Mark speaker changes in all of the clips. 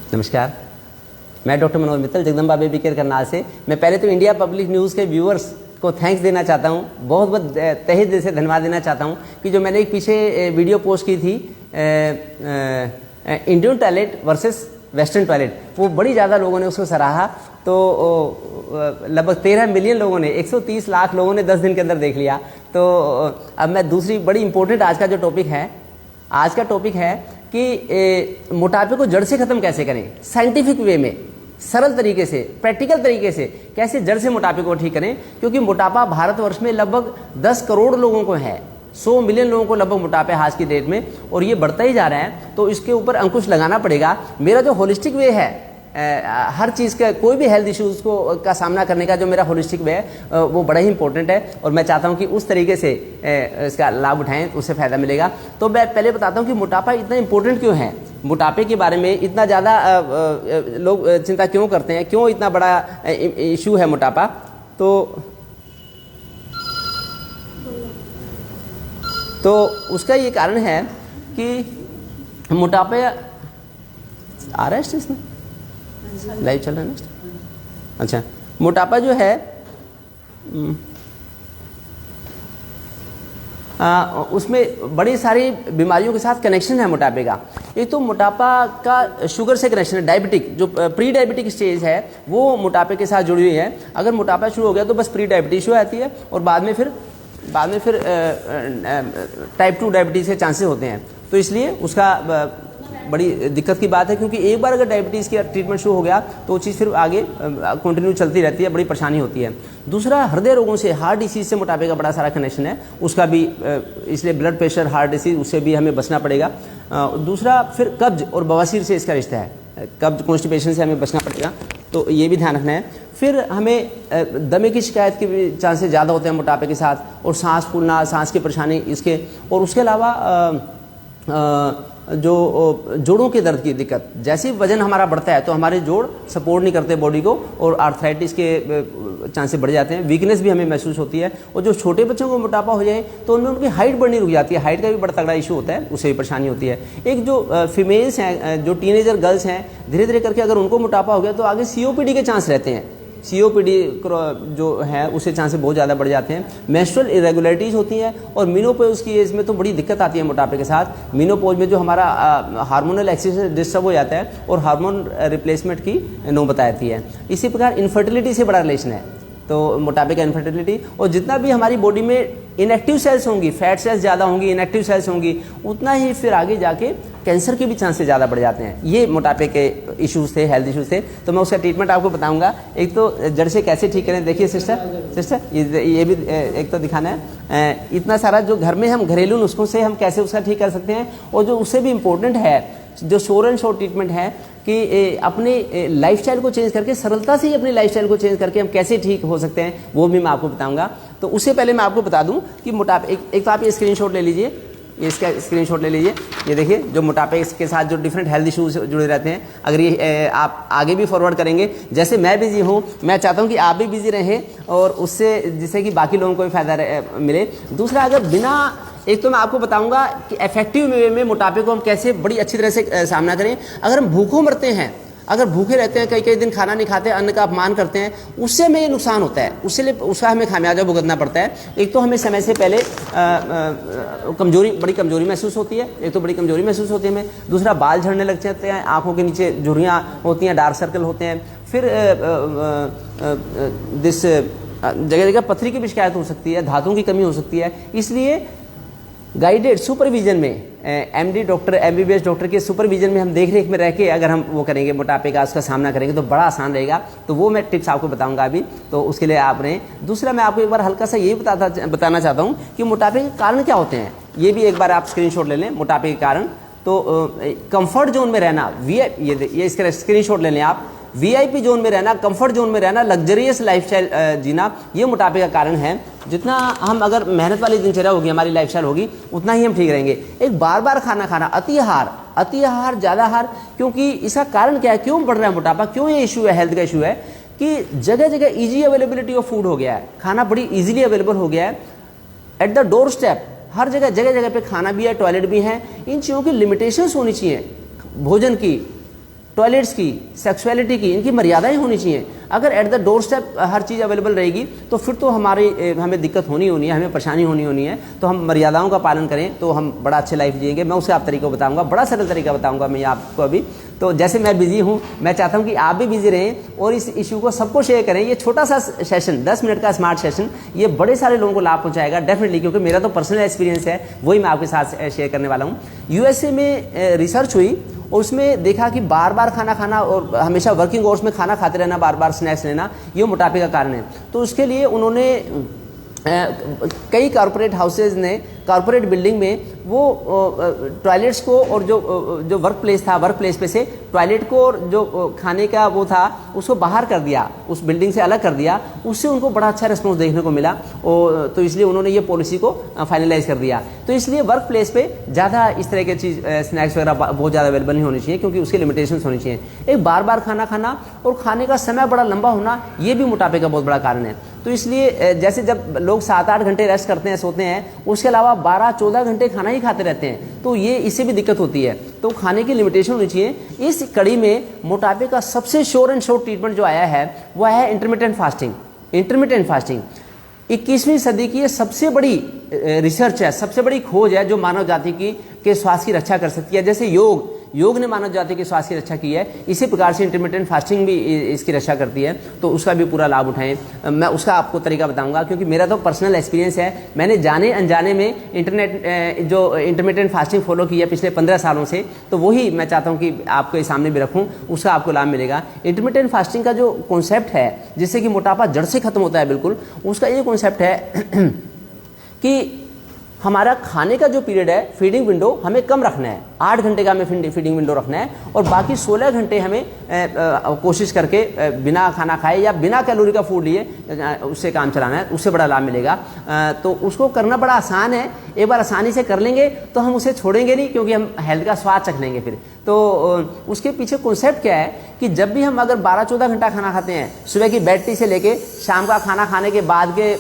Speaker 1: नमस्कार, मैं doctor Manoj Mittal, Jagdamba baby care Karnal से। मैं पहले तो इंडिया पब्लिक न्यूज़ के व्यूअर्स को थैंक्स देना चाहता हूँ, बहुत बहुत तहे दिल से धन्यवाद देना चाहता हूँ कि जो मैंने एक पीछे वीडियो पोस्ट की थी Indian toilet versus western toilet, वो बड़ी ज़्यादा लोगों ने उसको सराहा। तो लगभग 13 मिलियन लोगों ने, 130 लाख लोगों ने 10 दिन के अंदर देख लिया। तो अब मैं दूसरी बड़ी इंपॉर्टेंट आज का जो टॉपिक है, आज का टॉपिक है कि मोटापे को जड़ से ख़त्म कैसे करें, साइंटिफिक वे में, सरल तरीके से, प्रैक्टिकल तरीके से कैसे जड़ से मोटापे को ठीक करें। क्योंकि मोटापा भारतवर्ष में लगभग 10 करोड़ लोगों को है, 100 मिलियन लोगों को लगभग मोटापा है आज की डेट में, और ये बढ़ता ही जा रहा है। तो इसके ऊपर अंकुश लगाना पड़ेगा। मेरा जो होलिस्टिक वे है, हर चीज़ का, कोई भी हेल्थ इश्यूज़ को का सामना करने का जो मेरा होलिस्टिक वे है वो बड़ा ही इंपॉर्टेंट है, और मैं चाहता हूं कि उस तरीके से इसका लाभ उठाएं, उससे फ़ायदा मिलेगा। तो मैं पहले बताता हूं कि मोटापा इतना इंपॉर्टेंट क्यों है, मोटापे के बारे में इतना ज़्यादा लोग चिंता क्यों करते हैं, क्यों इतना बड़ा इशू है मोटापा। तो उसका ये कारण है कि मोटापा आ रहा है इसमें लाइव चल रहा है ना। अच्छा, मोटापा जो है उसमें बड़ी सारी बीमारियों के साथ कनेक्शन है मोटापे का। एक तो मोटापा का शुगर से कनेक्शन है, डायबिटिक जो प्री डायबिटिक स्टेज है वो मोटापे के साथ जुड़ी हुई है। अगर मोटापा शुरू हो गया तो बस प्री डायबिटीज शुरू आती है, और बाद में फिर टाइप 2 डायबिटीज़ के चांसेस होते हैं। तो इसलिए उसका बड़ी दिक्कत की बात है, क्योंकि एक बार अगर डायबिटीज़ की ट्रीटमेंट शुरू हो गया तो वो चीज़ फिर आगे कंटिन्यू चलती रहती है, बड़ी परेशानी होती है। दूसरा, हृदय रोगों से, हार्ट डिसीज से मोटापे का बड़ा सारा कनेक्शन है, उसका भी इसलिए ब्लड प्रेशर, हार्ट डिसीज, उससे भी हमें बचना पड़ेगा। दूसरा, फिर कब्ज और बवासीर से इसका रिश्ता है, कब्ज कॉन्स्टिपेशन से हमें बचना पड़ेगा, तो ये भी ध्यान रखना है। फिर हमें दमे की शिकायत के भी चांसेस ज़्यादा होते हैं मोटापे के साथ, और सांस फूलना, सांस की परेशानी इसके, और उसके अलावा जो जोड़ों के दर्द की दिक्कत, जैसे वजन हमारा बढ़ता है तो हमारे जोड़ सपोर्ट नहीं करते बॉडी को, और आर्थराइटिस के चांसेस बढ़ जाते हैं, वीकनेस भी हमें महसूस होती है। और जो छोटे बच्चों को मोटापा हो जाए तो उनमें उनकी हाइट बढ़नी रुक जाती है, हाइट का भी बड़ा तगड़ा इशू होता है, उससे भी परेशानी होती है। एक जो फीमेल्स हैं, जो टीनेजर गर्ल्स हैं, धीरे धीरे करके अगर उनको मोटापा हो गया तो आगे COPD के चांस रहते हैं, COPD जो है उससे चांसेस बहुत ज़्यादा बढ़ जाते हैं। मेंस्ट्रुअल इरेगुलरिटीज़ होती हैं, और मीनोपॉज की एज में तो बड़ी दिक्कत आती है मोटापे के साथ। मीनोपॉज में जो हमारा हार्मोनल एक्सिस डिस्टर्ब हो जाता है और हार्मोन रिप्लेसमेंट की नौबत आती है। इसी प्रकार इनफर्टिलिटी से बड़ा रिलेशन है, तो मोटापे का इनफर्टिलिटी। और जितना भी हमारी बॉडी में इनएक्टिव सेल्स होंगी, फैट सेल्स ज़्यादा होंगी, इनएक्टिव सेल्स होंगी, उतना ही फिर आगे जाके कैंसर के भी चांसेस ज़्यादा बढ़ जाते हैं। ये मोटापे के इश्यूज़ थे, हेल्थ इश्यूज़ थे। तो मैं उसका ट्रीटमेंट आपको बताऊंगा। एक तो जड़ से कैसे ठीक करें, देखिए सिस्टर ये भी एक तो दिखाना है, इतना सारा जो घर में हम घरेलू नुस्खों से हम कैसे उसका ठीक कर सकते हैं। और जो उससे भी इम्पोर्टेंट है, जो श्योर एंड श्योर ट्रीटमेंट है कि अपने लाइफस्टाइल को चेंज करके, सरलता से ही अपनी लाइफस्टाइल को चेंज करके हम कैसे ठीक हो सकते हैं, वो भी मैं आपको बताऊंगा। तो उससे पहले मैं आपको बता दूं कि मोटापे, एक तो आप ये स्क्रीनशॉट ले लीजिए, ये इसका स्क्रीनशॉट ले लीजिए। ये देखिए, जो मोटापे के साथ जो डिफरेंट हेल्थ इश्यूज जुड़े रहते हैं, अगर ये आप आगे भी फॉरवर्ड करेंगे, जैसे मैं बिजी हूँ, मैं चाहता हूँ कि आप भी बिजी रहें, और उससे जिससे कि बाकी लोगों को भी फायदा मिले। दूसरा, अगर बिना, एक तो मैं आपको बताऊंगा कि इफेक्टिव वे में मोटापे को हम कैसे बड़ी अच्छी तरह से सामना करें। अगर हम भूखों मरते हैं, अगर भूखे रहते हैं, कई कई दिन खाना नहीं खाते, अन्न का अपमान करते हैं, उससे हमें ये नुकसान होता है, उसका हमें खामियाजा भुगतना पड़ता है। एक तो हमें समय से पहले बड़ी कमजोरी महसूस होती है, एक तो बड़ी कमजोरी महसूस होती है हमें। दूसरा, बाल झड़ने लग जाते हैं, आंखों के नीचे झुर्रियाँ होती हैं, डार्क सर्कल होते हैं। फिर जगह जगह पथरी की भी शिकायत हो सकती है, धातुओं की कमी हो सकती है। इसलिए गाइडेड सुपरविजन में, MD डॉक्टर, MBBS डॉक्टर के सुपरविजन में हम देख रेख में रह के अगर हम वो करेंगे, मोटापे का उसका सामना करेंगे, तो बड़ा आसान रहेगा। तो वो मैं टिप्स आपको बताऊंगा अभी, तो उसके लिए आपने। दूसरा, मैं आपको एक बार हल्का सा ये बताना चाहता हूँ कि मोटापे के कारण क्या होते हैं। ये भी एक बार आप स्क्रीनशॉट ले लें, मोटापे के कारण। तो कंफर्ट जोन में रहना, ये इसका स्क्रीनशॉट ले लें आप। VIP जोन में रहना, कंफर्ट जोन में रहना, लग्जरियस लाइफस्टाइल जीना, ये मोटापे का कारण है। जितना हम अगर मेहनत वाली दिनचर्या होगी, हमारी लाइफस्टाइल होगी, उतना ही हम ठीक रहेंगे। एक बार बार खाना खाना, अति आहार, ज़्यादा आहार, क्योंकि इसका कारण क्या है, क्यों बढ़ रहा है मोटापा, क्यों ये इशू है, हेल्थ का इशू है कि जगह जगह ईजी अवेलेबिलिटी ऑफ फूड हो गया है, खाना बड़ी ईजिली अवेलेबल हो गया है, एट द डोर स्टेप, हर जगह जगह पे खाना भी है, टॉयलेट भी है। इन चीज़ों की लिमिटेशंस होनी चाहिए, भोजन की, टॉयलेट्स की, सेक्सुअलिटी की, इनकी मर्यादाएं होनी चाहिए। अगर at the door step her cheese available रहेगी तो फिर तो हमें दिक्कत होनी है, हमें परेशानी होनी है। तो हम मर्यादाओं का पालन करें तो हम बड़ा अच्छे लाइफ जिएंगे। मैं उसे आप तरीका बताऊंगा, बड़ा सरल तरीका बताऊंगा मैं आपको अभी। तो जैसे मैं बिजी हूँ, मैं चाहता हूँ कि आप भी बिजी रहें और इस इशू को सबको शेयर करें। ये छोटा सा सेशन 10 मिनट का स्मार्ट सेशन ये बड़े सारे लोगों को लाभ पहुँचाएगा डेफिनेटली, क्योंकि मेरा तो पर्सनल एक्सपीरियंस है, वही मैं आपके साथ शेयर करने वाला हूँ। यूएसए में रिसर्च हुई और उसमें देखा कि बार बार खाना खाना और हमेशा वर्किंग आवर्स में खाना खाते रहना, बार बार स्नैक्स लेना, ये मोटापे का कारण है। तो उसके लिए उन्होंने कई कॉरपोरेट हाउसेज ने कॉरपोरेट बिल्डिंग में वो टॉयलेट्स को और जो वर्क प्लेस था, वर्क प्लेस पे से टॉयलेट को और जो खाने का वो था उसको बाहर कर दिया, उस बिल्डिंग से अलग कर दिया। उससे उनको बड़ा अच्छा रिस्पॉन्स देखने को मिला और तो इसलिए उन्होंने ये पॉलिसी को फाइनलाइज कर दिया। तो इसलिए वर्क प्लेस पे ज़्यादा इस तरह की चीज़ स्नैक्स वगैरह बहुत ज़्यादा अवेलेबल नहीं होनी चाहिए, क्योंकि उसके लिमिटेशंस होनी चाहिए। एक बार बार खाना खाना और खाने का समय बड़ा लंबा होना, ये भी मोटापे का बहुत बड़ा कारण है। तो इसलिए जैसे जब लोग 7-8 घंटे रेस्ट करते हैं, सोते हैं, उसके अलावा 12-14 घंटे खाना ही खाते रहते हैं, तो ये इससे भी दिक्कत होती है। तो खाने की लिमिटेशन होनी चाहिए। इस कड़ी में मोटापे का सबसे श्योर एंड श्योर ट्रीटमेंट जो आया है वो है इंटरमिटेंट फास्टिंग। इंटरमिटेंट फास्टिंग 21वीं सदी की ये सबसे बड़ी रिसर्च है, सबसे बड़ी खोज है जो मानव जाति के स्वास्थ्य की रक्षा कर सकती है। जैसे योग ने मानव जाति के स्वास्थ्य की रक्षा की है, इसी प्रकार से इंटरमिटेंट फास्टिंग भी इसकी रक्षा करती है। तो उसका भी पूरा लाभ उठाएं। मैं उसका आपको तरीका बताऊंगा, क्योंकि मेरा तो पर्सनल एक्सपीरियंस है। मैंने जाने अनजाने में जो इंटरमिटेंट फास्टिंग फॉलो की है पिछले 15 सालों से, तो वही मैं चाहता हूं कि आपके सामने भी रखूं, उसका आपको लाभ मिलेगा। इंटरमिटेंट फास्टिंग का जो कॉन्सेप्ट है, जिससे कि मोटापा जड़ से खत्म होता है बिल्कुल, उसका ये कॉन्सेप्ट है कि हमारा खाने का जो पीरियड है, फीडिंग विंडो हमें कम रखना है। 8 घंटे का हमें फीडिंग विंडो रखना है और बाकी 16 घंटे हमें कोशिश करके बिना खाना खाए या बिना कैलोरी का फूड लिए उससे काम चलाना है। उससे बड़ा लाभ मिलेगा। तो उसको करना बड़ा आसान है। एक बार आसानी से कर लेंगे तो हम उसे छोड़ेंगे नहीं, क्योंकि हम हेल्थ का स्वाद चख लेंगे फिर। तो उसके पीछे कॉन्सेप्ट क्या है कि जब भी हम अगर 12-14 घंटा खाना खाते हैं, सुबह की बेड टी से लेके शाम का खाना खाने के बाद के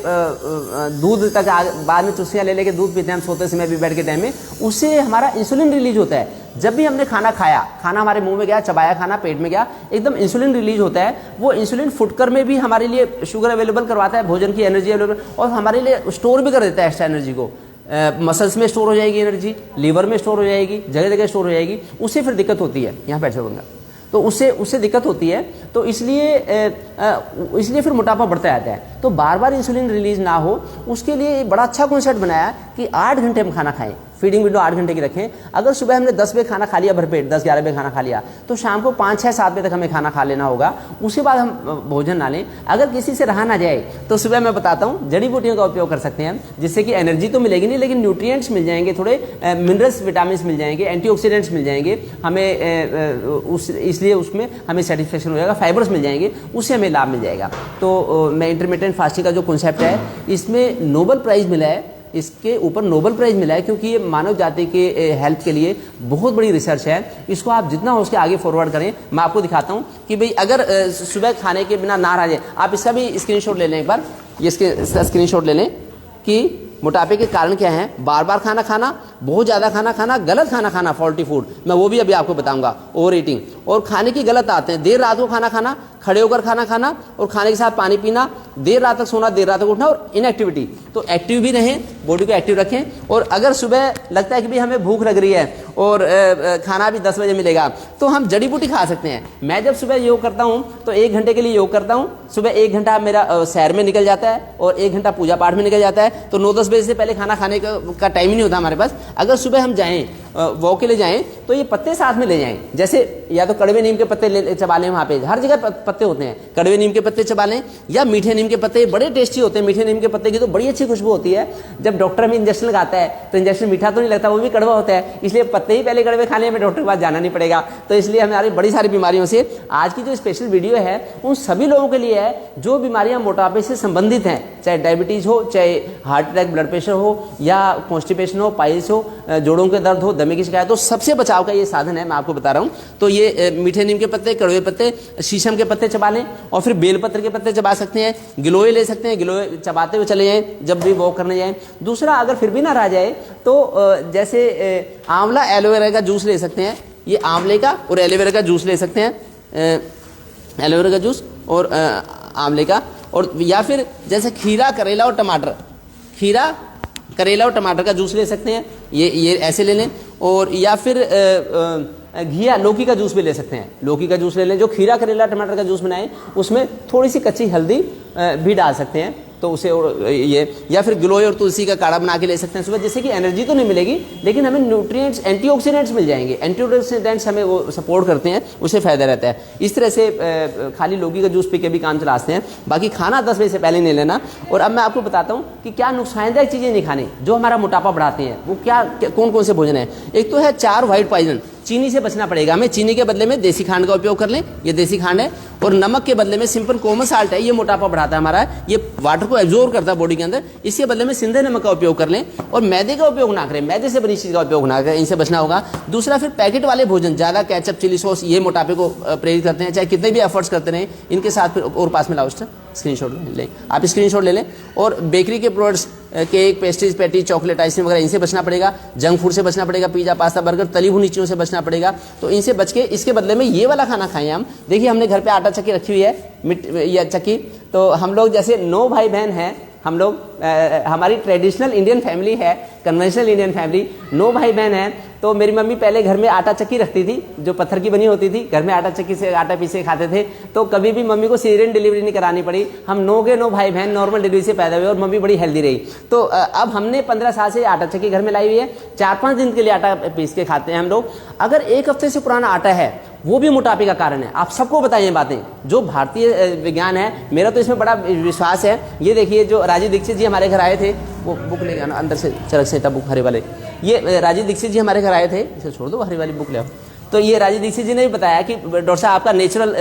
Speaker 1: दूध तक, बाद में चुस्कियाँ ले लेके दूध पीते हैं हम सोते समय भी बेड के टाइम में, उससे हमारा इंसुलिन रिलीज होता है। जब भी हमने खाना खाया, खाना हमारे मुंह में गया, चबाया खाना, पेट में गया, एकदम इंसुलिन रिलीज होता है। वो इंसुलिन फुटकर में भी हमारे लिए शुगर अवेलेबल करवाता है, भोजन की एनर्जी अवेलेबल, और हमारे लिए स्टोर भी कर देता है एक्स्ट्रा एनर्जी को। मसल्स में स्टोर हो जाएगी एनर्जी, लीवर में स्टोर हो जाएगी, जगह जगह स्टोर हो जाएगी। उससे फिर दिक्कत होती है, यहाँ बैठ जाऊँगा, तो उससे दिक्कत होती है। तो इसलिए फिर मोटापा बढ़ता रहता है। तो बार बार इंसुलिन रिलीज ना हो, उसके लिए बड़ा अच्छा कॉन्सेप्ट बनाया कि 8 घंटे हम खाना खाएं, फीडिंग विंडो 8 घंटे की रखें। अगर सुबह हमने 10 बजे खाना खा लिया भरपेट, 10-11 बजे खाना खा लिया, तो शाम को 5-6-7 बजे तक हमें खाना खा लेना होगा। उसके बाद हम भोजन ना लें। अगर किसी से रहा ना जाए तो सुबह मैं बताता हूँ, जड़ी बूटियों का उपयोग कर सकते हैं, जिससे कि एनर्जी तो मिलेगी नहीं, लेकिन न्यूट्रिएंट्स मिल जाएंगे, थोड़े मिनरल्स, विटामिन मिल जाएंगे, एंटीऑक्सीडेंट्स मिल जाएंगे हमें, इसलिए उसमें हमें सेटिस्फेक्शन हो जाएगा, फाइबर्स मिल जाएंगे, उससे हमें लाभ मिल जाएगा। तो मैं इंटरमिटेंट फास्टिंग का जो कॉन्सेप्ट है, इसमें नोबेल प्राइज़ मिला है, इसके ऊपर नोबेल प्राइज़ मिला है, क्योंकि ये मानव जाति के हेल्थ के लिए बहुत बड़ी रिसर्च है। इसको आप जितना हो उसके आगे फॉरवर्ड करें। मैं आपको दिखाता हूँ कि भाई अगर सुबह खाने के बिना ना रह जाए, आप इसका भी स्क्रीनशॉट ले लें, एक बार ये इसका स्क्रीनशॉट ले लें कि मोटापे के कारण क्या हैं। बार बार खाना खाना, बहुत ज़्यादा खाना खाना, गलत खाना खाना, फॉल्टी फूड, मैं वो भी अभी आपको बताऊंगा, ओवर ईटिंग, और खाने की गलत आते हैं, देर रात को खाना खाना, खड़े होकर खाना खाना और खाने के साथ पानी पीना, देर रात तक सोना, देर रात तक उठना, और इनएक्टिविटी। तो एक्टिव भी रहें, बॉडी को एक्टिव रखें। और अगर सुबह लगता है कि भाई हमें भूख लग रही है और खाना भी 10 बजे मिलेगा, तो हम जड़ी बूटी खा सकते हैं। मैं जब सुबह योग करता हूँ तो 1 घंटे के लिए योग करता हूँ। सुबह 1 घंटा मेरा सैर में निकल जाता है और 1 घंटा पूजा पाठ में निकल जाता है। तो 9-10 बजे से पहले खाना खाने का टाइम ही नहीं होता हमारे पास। अगर सुबह हम जाएं, वॉक के लिए जाएं, तो ये पत्ते साथ में ले जाएं। जैसे या तो कड़वे नीम के पत्ते चबा लें, वहाँ पे हर जगह पत्ते होते हैं, कड़वे नीम के पत्ते चबा लें, या मीठे नीम के पत्ते, बड़े टेस्टी होते हैं। मीठे नीम के पत्ते की तो बड़ी अच्छी खुशबू होती है। जब डॉक्टर हमें इंजेक्शन लगाता है तो इंजेक्शन मीठा तो नहीं लगता, वो भी कड़वा होता है, इसलिए पत्ते ही पहले कड़वे खाने में डॉक्टर के पास जाना नहीं पड़ेगा। तो इसलिए हमारी बड़ी सारी बीमारियों से आज की जो स्पेशल वीडियो है उन सभी लोगों के लिए है जो बीमारियां मोटापे से संबंधित हैं, चाहे डायबिटीज हो, चाहे हार्ट अटैक, ब्लड प्रेशर हो, या कॉन्स्टिपेशन हो, पाइल्स हो, जोड़ों के दर्द हो, दमे की शिकायत हो। सबसे बचाव का ये साधन है, मैं आपको बता रहा हूँ। तो ये मीठे नीम के पत्ते, कड़वे पत्ते, शीशम के पत्ते चबा लें, और फिर बेलपत्र के पत्ते चबा सकते हैं, गिलोय ले सकते हैं, गिलोय चबाते हुए चले जाएं जब भी वॉक करने जाएं। दूसरा, अगर फिर भी ना रह जाए तो जैसे आंवला एलोवेरा का जूस ले सकते हैं, ये आंवले का और एलोवेरा का जूस ले सकते हैं, एलोवेरा का जूस और आंवले का, और या फिर जैसे खीरा, करेला और टमाटर, खीरा, करेला और टमाटर का जूस ले सकते हैं, ये ऐसे ले लें। और या फिर घिया, लौकी का जूस भी ले सकते हैं, लौकी का जूस ले लें। जो खीरा, करेला, टमाटर का जूस बनाएं उसमें थोड़ी सी कच्ची हल्दी भी डाल सकते हैं, तो उसे ये, या फिर गिलोय और तुलसी का काढ़ा बना के ले सकते हैं सुबह, जिससे कि एनर्जी तो नहीं मिलेगी लेकिन हमें न्यूट्रिएंट्स, एंटीऑक्सीडेंट्स मिल जाएंगे। एंटीऑक्सीडेंट्स हमें वो सपोर्ट करते हैं, उससे फायदा रहता है। इस तरह से खाली लौकी का जूस पी के भी काम चला सकते हैं। बाकी खाना 10 बजे से पहले नहीं लेना। और अब मैं आपको बताता हूँ कि क्या नुकसानदायक चीज़ें नहीं खानी जो हमारा मोटापा बढ़ाते हैं, वो क्या कौन कौन से भोजन है। एक तो है 4 व्हाइट पॉइजन, चीनी से बचना पड़ेगा हमें। चीनी के बदले में देसी खांड का उपयोग कर लें, ये देसी खांड है। और नमक के बदले में सिंपल कॉमन साल्ट है, ये मोटापा बढ़ाता है हमारा, ये वाटर को एब्जॉर्ब करता है बॉडी के अंदर। इसके बदले में सिंधे नमक का उपयोग कर लें। और मैदे का उपयोग ना करें, मैदे से बनी चीज़ का उपयोग ना करें, इनसे बचना होगा। दूसरा, फिर पैकेट वाले भोजन, ज़्यादा केचप, चिली सॉस, ये मोटापे को प्रेरित करते हैं, चाहे कितने भी एफर्ट्स करते रहें। इनके साथ फिर और पास में लाओ स्क्रीनशॉट लें, आप स्क्रीनशॉट ले लें। और बेकरी के products, cake, pastries, patty, chocolate, ice cream वगैरह, इनसे बचना पड़ेगा। जंक फूड से बचना पड़ेगा, पिज्जा, पास्ता, बर्गर, तली भुनी चीज़ों से बचना पड़ेगा। तो इनसे बच के इसके बदले में ये वाला खाना खाएं हम। देखिए, हमने घर पे आटा चक्की रखी हुई है, या चक्की, तो हम लोग जैसे 9 भाई बहन हैं, हम लोग हमारी ट्रेडिशनल इंडियन फैमिली है, कन्वेंशनल इंडियन फैमिली, 9 भाई बहन हैं। तो मेरी मम्मी पहले घर में आटा चक्की रखती थी, जो पत्थर की बनी होती थी, घर में आटा चक्की से आटा पीसे खाते थे। तो कभी भी मम्मी को सीजरियन डिलीवरी नहीं करानी पड़ी। हम 9 के 9 भाई बहन नॉर्मल डिलीवरी से पैदा हुए और मम्मी बड़ी हेल्दी रही। तो अब हमने 15 साल से आटा चक्की घर में लाई हुई है। 4-5 दिन के लिए आटा पीस के खाते हैं हम लोग। अगर 1 हफ्ते से पुराना आटा है, वो भी मोटापे का कारण है। आप सबको बताइए बातें, जो भारतीय विज्ञान है, मेरा तो इसमें बड़ा विश्वास है। ये देखिए, जो राजीव दीक्षित जी हमारे घर आए थे, वो बुक ले आना अंदर से, चरक संहिता बुक हरे वाले, ये राजीव दीक्षित जी हमारे घर आए थे, इसे छोड़ दो, हरी वाली बुक ले आओ। तो ये राजीव दीक्षित जी ने भी बताया कि डॉक्टर साहब, आपका नेचुरल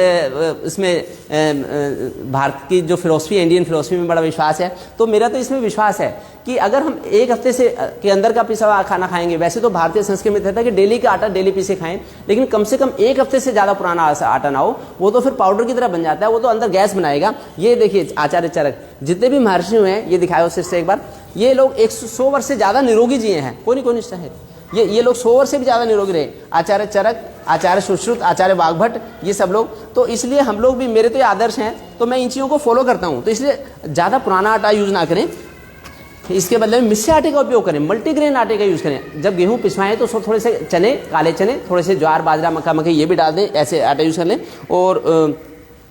Speaker 1: इसमें भारत की जो फिलोसफी है, इंडियन फिलोसफी में बड़ा विश्वास है। तो मेरा तो इसमें विश्वास है कि अगर हम 1 हफ्ते से के अंदर का पिसा हुआ खाना खाएंगे, वैसे तो भारतीय संस्कृति में कहता है कि डेली का आटा डेली पीसे खाएं, लेकिन कम से कम 1 हफ्ते से ज़्यादा पुराना आटा ना हो, वो तो फिर पाउडर की तरह बन जाता है, वो तो अंदर गैस बनाएगा। ये देखिए, आचार्य चरक, जितने भी महर्षि हुए हैं, ये दिखाया उससे एक बार, ये लोग 100 वर्ष से ज़्यादा निरोगी जिए हैं। कोई निष्ठा है, ये लोग 100 वर्ष से भी ज़्यादा निरोगी रहे। आचार्य चरक, आचार्य सुश्रुत, आचार्य वाग्भट, ये सब लोग। तो इसलिए हम लोग भी, मेरे तो ये आदर्श हैं, तो मैं इन चीज़ों को फॉलो करता हूँ। तो इसलिए ज़्यादा पुराना आटा यूज़ ना करें, इसके बदले में मिस्से आटे का उपयोग करें, मल्टीग्रेन आटे का यूज़ करें। जब गेहूँ पिसवाएं तो उसमें थोड़े से चने, काले चने, थोड़े से ज्वार, बाजरा, मक्का, मकई, ये भी डाल दें, ऐसे आटा यूज़ कर लें। और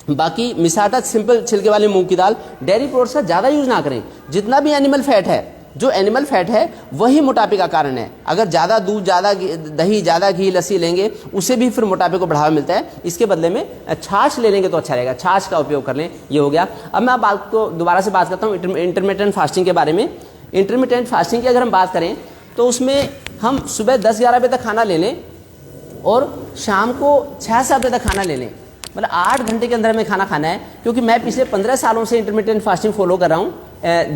Speaker 1: बाकी मिसा आटा, सिंपल छिलके वाली मूंग की दाल, डेयरी प्रोडक्ट्स का ज़्यादा यूज़ ना करें। जितना भी एनिमल फैट है, जो एनिमल फैट है वही मोटापे का कारण है। अगर ज़्यादा दूध, ज़्यादा दही, ज़्यादा घी, लस्सी लेंगे, उससे भी फिर मोटापे को बढ़ावा मिलता है। इसके बदले में छाछ ले लेंगे तो अच्छा रहेगा, छाछ का उपयोग कर लें। ये हो गया। अब मैं बात को दोबारा से बात करता हूँ इंटरमिटेंट फास्टिंग के बारे में। इंटरमिटेंट फास्टिंग की अगर हम बात करें तो उसमें हम सुबह 10-11 बजे तक खाना ले लें और शाम को 6-7 बजे तक खाना ले लें। मतलब 8 घंटे के अंदर हमें खाना खाना है। क्योंकि मैं पिछले 15 सालों से इंटरमिटेंट फास्टिंग फॉलो कर रहा हूँ,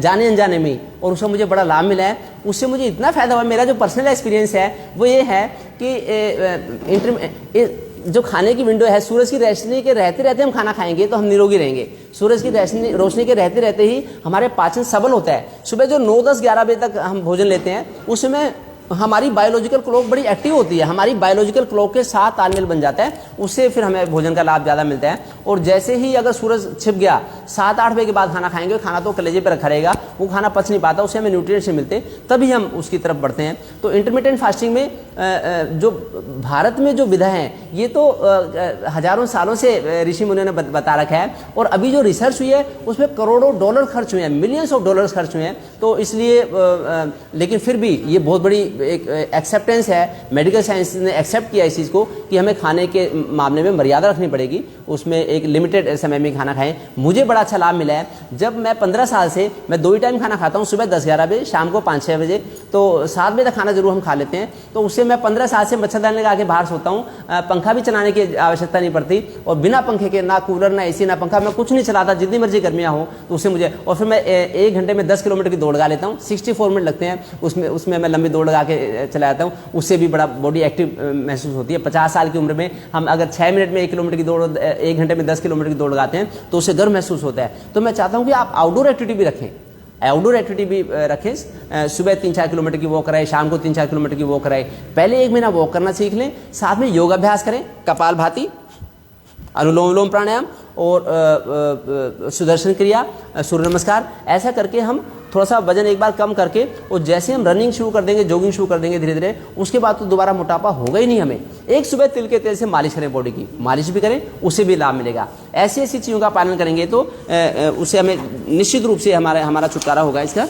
Speaker 1: जाने अनजाने में, और उसका मुझे बड़ा लाभ मिला है। उससे मुझे इतना फ़ायदा हुआ। मेरा जो पर्सनल एक्सपीरियंस है वो ये है कि जो खाने की विंडो है, सूरज की रोशनी के रहते रहते हम खाना खाएंगे तो हम निरोगी रहेंगे। सूरज की रोशनी के रहते रहते ही हमारे पाचन सबल होता है। सुबह जो 9, 10, 11 बजे तक हम भोजन लेते हैं, उस समय हमारी बायोलॉजिकल क्लॉक बड़ी एक्टिव होती है। हमारी बायोलॉजिकल क्लॉक के साथ तालमेल बन जाता है, उससे फिर हमें भोजन का लाभ ज़्यादा मिलता है। और जैसे ही अगर सूरज छिप गया, 7-8 बजे के बाद खाना खाएंगे, खाना तो कलेजे पर रखा रहेगा, वो खाना पच नहीं पाता, उससे हमें न्यूट्रिएंट्स से मिलते, तभी हम उसकी तरफ बढ़ते हैं। तो इंटरमिटेंट फास्टिंग में जो भारत में जो विधा है, ये तो हजारों सालों से ऋषि मुनियों ने बता रखा है। और अभी जो रिसर्च हुई है उसमें करोड़ों डॉलर खर्च हुए हैं, मिलियंस ऑफ डॉलर्स खर्च हुए हैं। तो इसलिए लेकिन फिर भी ये बहुत बड़ी एक एक्सेप्टेंस है, मेडिकल साइंस ने एक्सेप्ट किया इस चीज़ को कि हमें खाने के मामले में मर्यादा रखनी पड़ेगी, उसमें एक लिमिटेड समय में खाना खाएं। मुझे बड़ा अच्छा लाभ मिला है। जब मैं 15 साल से मैं 2 ही टाइम खाना खाता हूँ, सुबह 10-11 बजे, शाम को 5-6 बजे, तो 7 बजे तक खाना जरूर हम खा लेते हैं। तो उससे मैं 15 साल से मच्छरदानी लगा के बाहर सोता हूँ, पंखा भी चलाने की आवश्यकता नहीं पड़ती। और बिना पंखे के, ना कूलर, ना एसी, ना पंखा, मैं कुछ नहीं चलाता, जितनी मर्जी गर्मियाँ हो, तो उससे मुझे, और फिर मैं 1 घंटे में 10 किलोमीटर की दौड़ लगा लेता हूँ। 64 मिनट लगते हैं उसमें मैं लंबी दौड़ लगा के चला जाता हूँ। उससे भी बड़ा बॉडी एक्टिव महसूस होती है। 50 साल की उम्र में हम अगर 6 मिनट में 1 किलोमीटर की दौड़, 1 घंटे में 10 किलोमीटर की दौड़ लगाते हैं, तो उससे गर्व महसूस होता है। तो मैं चाहता हूँ कि आप आउटडोर एक्टिविटी भी रखें। आउटडोर एक्टिविटी भी रखें, सुबह 3-4 किलोमीटर की वॉक कराएं, शाम को 3-4 किलोमीटर की वॉक कराएं। पहले 1 महीना वॉक करना सीख लें, साथ में योगाभ्यास करें, कपालभाति, अनुलोम विलोम प्राणायाम और सुदर्शन क्रिया, सूर्य नमस्कार। ऐसा करके हम थोड़ा सा वजन एक बार कम करके, और जैसे हम रनिंग शुरू कर देंगे, जॉगिंग शुरू कर देंगे धीरे धीरे, उसके बाद तो दोबारा मोटापा होगा ही नहीं हमें। एक सुबह तिल के तेल से मालिश करें, बॉडी की मालिश भी करें, उससे भी लाभ मिलेगा। ऐसी ऐसी चीज़ों का पालन करेंगे तो उससे हमें निश्चित रूप से हमारा छुटकारा होगा इसका।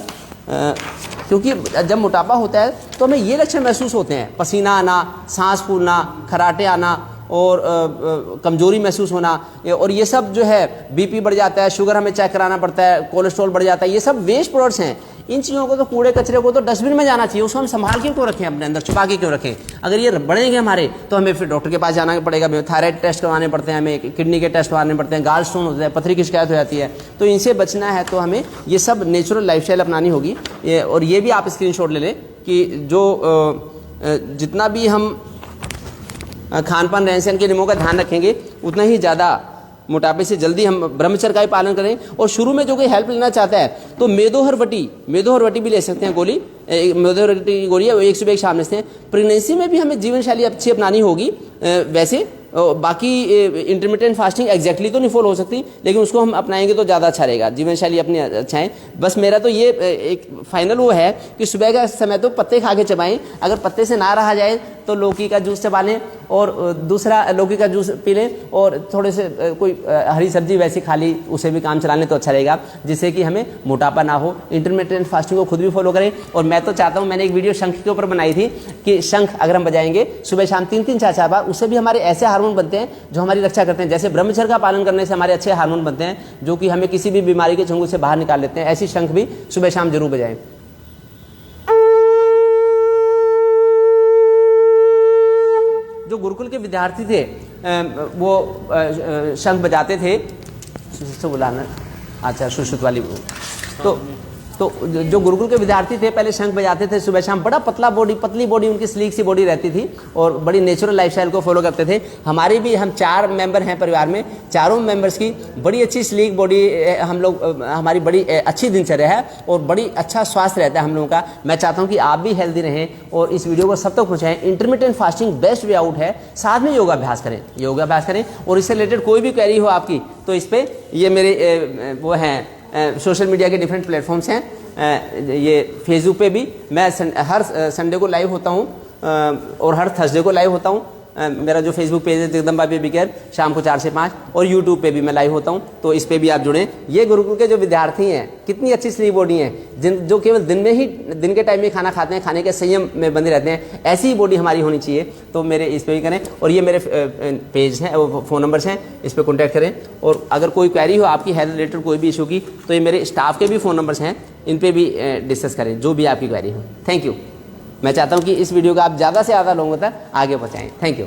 Speaker 1: क्योंकि जब मोटापा होता है तो हमें ये लक्षण महसूस होते हैं, पसीना आना, सांस फूलना, खराटे आना और कमजोरी महसूस होना, और ये सब जो है बीपी बढ़ जाता है, शुगर हमें चेक कराना पड़ता है, कोलेस्ट्रॉल बढ़ जाता है, ये सब वेस्ट प्रोडक्ट्स हैं। इन चीज़ों को तो, कूड़े कचरे को तो डस्टबिन में जाना चाहिए, उसको हम संभाल के क्यों रखें, अपने अंदर छुपा के क्यों रखें। अगर ये बढ़ेंगे हमारे तो हमें फिर डॉक्टर के पास जाना पड़ेगा, थायराइड टेस्ट करवाने पड़ते हैं, हमें किडनी के टेस्ट करवाने पड़ते हैं, गाल स्टोन होता है, पथरी की शिकायत हो जाती है। तो इनसे बचना है तो हमें ये सब नेचुरल लाइफस्टाइल अपनानी होगी। और ये भी आप स्क्रीनशॉट ले लें कि जो जितना भी हम खान पान रहन सहन के नियमों का ध्यान रखेंगे, उतना ही ज़्यादा मोटापे से जल्दी हम ब्रह्मचर्य का ही पालन करें। और शुरू में जो कोई हेल्प लेना चाहता है तो मेदोहरवटी भी ले सकते हैं, गोली, मेदोहरवटी की गोली है, वो एक सुबह एक शाम लेते हैं। प्रेगनेंसी में भी हमें जीवन शैली अच्छी अपनानी होगी। वैसे बाकी इंटरमिटेंट फास्टिंग एग्जैक्टली तो नहीं फॉलो हो सकती, लेकिन उसको हम अपनाएंगे तो ज़्यादा अच्छा रहेगा, जीवन शैली अपनी अच्छा है। बस मेरा तो ये एक फाइनल वो है कि सुबह का समय तो पत्ते खा के चबाएं, अगर पत्ते से ना रहा जाए तो लौकी का जूस चबा लें, और दूसरा लौकी का जूस पी लें, और थोड़े से कोई हरी सब्जी वैसी खा ली, उसे भी काम चला लें तो अच्छा रहेगा, जिससे कि हमें मोटापा ना हो। इंटरमिटेंट फास्टिंग को खुद भी फॉलो करें। और मैं तो चाहता हूँ, मैंने एक वीडियो शंख के ऊपर बनाई थी कि शंख अगर हम बजाएंगे सुबह शाम 3-3, 4-4 बार, उससे भी हमारे ऐसे हार्मोन बनते हैं जो हमारी रक्षा करते हैं। जैसे ब्रह्मचर्य का पालन करने से हमारे अच्छे हार्मोन बनते हैं जो कि हमें किसी भी बीमारी के चंगुल से बाहर निकाल लेते हैं। ऐसी शंख भी सुबह शाम जरूर बजाएं। जो गुरुकुल के विद्यार्थी थे वो शंख बजाते थे, बुलाना, अच्छा सुश्रुत वाली। तो जो गुरुकुल के विद्यार्थी थे पहले शंख बजाते थे सुबह शाम, बड़ा पतली बॉडी उनकी, स्लीक सी बॉडी रहती थी, और बड़ी नेचुरल लाइफस्टाइल को फॉलो करते थे। हमारे भी, हम 4 मेंबर हैं परिवार में, चारों मेंबर्स की बड़ी अच्छी स्लीक बॉडी, हम लोग, हमारी बड़ी अच्छी दिनचर्या है और बड़ी अच्छा स्वास्थ्य रहता है हम लोगों का। मैं चाहता हूँ कि आप भी हेल्दी रहें और इस वीडियो को सब तक पहुँचाएं। Intermittent fasting best way out है, साथ में योगाभ्यास करें। और इससे रिलेटेड कोई भी क्वेरी हो आपकी तो इस पर ये मेरे वो हैं सोशल मीडिया के डिफरेंट प्लेटफॉर्म्स हैं। ये फेसबुक पे भी मैं हर संडे को लाइव होता हूँ और हर थर्सडे को लाइव होता हूँ। मेरा जो फेसबुक पेज है जगदम्बा बेबी केयर, शाम को 4 से 5, और यूट्यूब पे भी मैं लाइव होता हूँ, तो इस पे भी आप जुड़ें। ये गुरुकुल के जो विद्यार्थी हैं, कितनी अच्छी स्लीप बॉडी है, जो केवल दिन के टाइम में खाना खाते हैं, खाने के संयम में बंधे रहते हैं, ऐसी ही बॉडी हमारी होनी चाहिए। तो मेरे इस पे भी करें। और ये मेरे पेज हैं, वो फ़ोन नंबर्स हैं, इस पर कॉन्टैक्ट करें। और अगर कोई क्वेरी हो आपकी हेल्थ रिलेटेड कोई भी इशू की, तो ये मेरे स्टाफ के भी फ़ोन नंबर्स हैं, इन पर भी डिस्कस करें जो भी आपकी क्वेरी हो। Thank you. मैं चाहता हूँ कि इस वीडियो को आप ज़्यादा से ज़्यादा लोगों तक आगे पहुँचाएँ। Thank you.